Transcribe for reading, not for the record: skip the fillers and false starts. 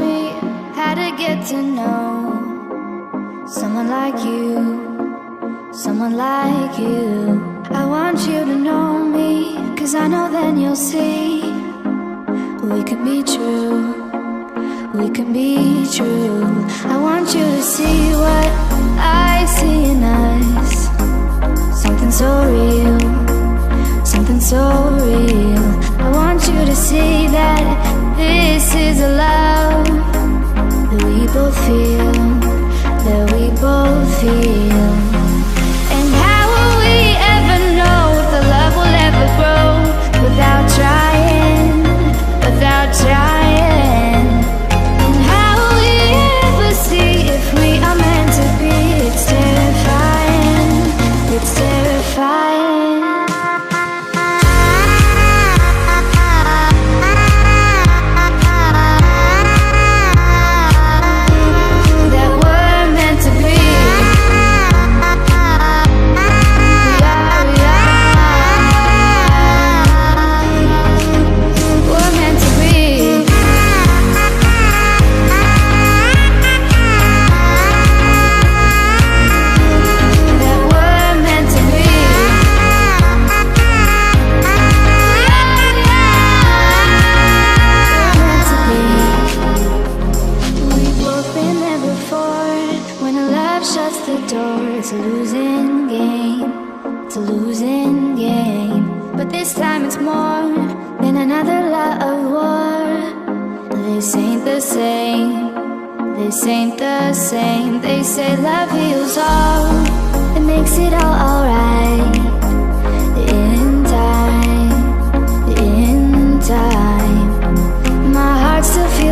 me how to get to know someone like you, someone like you. I want you to know me, 'cause I know then you'll see we could be true, we could be true. I want you to see what I see in us, something so real, something so real. I want you to see that this is a love that we both feel, that we both feel. And how will we ever know if the love will ever grow without trying, without trying? And how will we ever see if we are meant to be? It's terrifying, it's terrifying. It's a losing game, it's a losing game. But this time it's more than another lot of war. This ain't the same, this ain't the same. They say love heals all, it makes it all alright. In time, in time, my heart still feels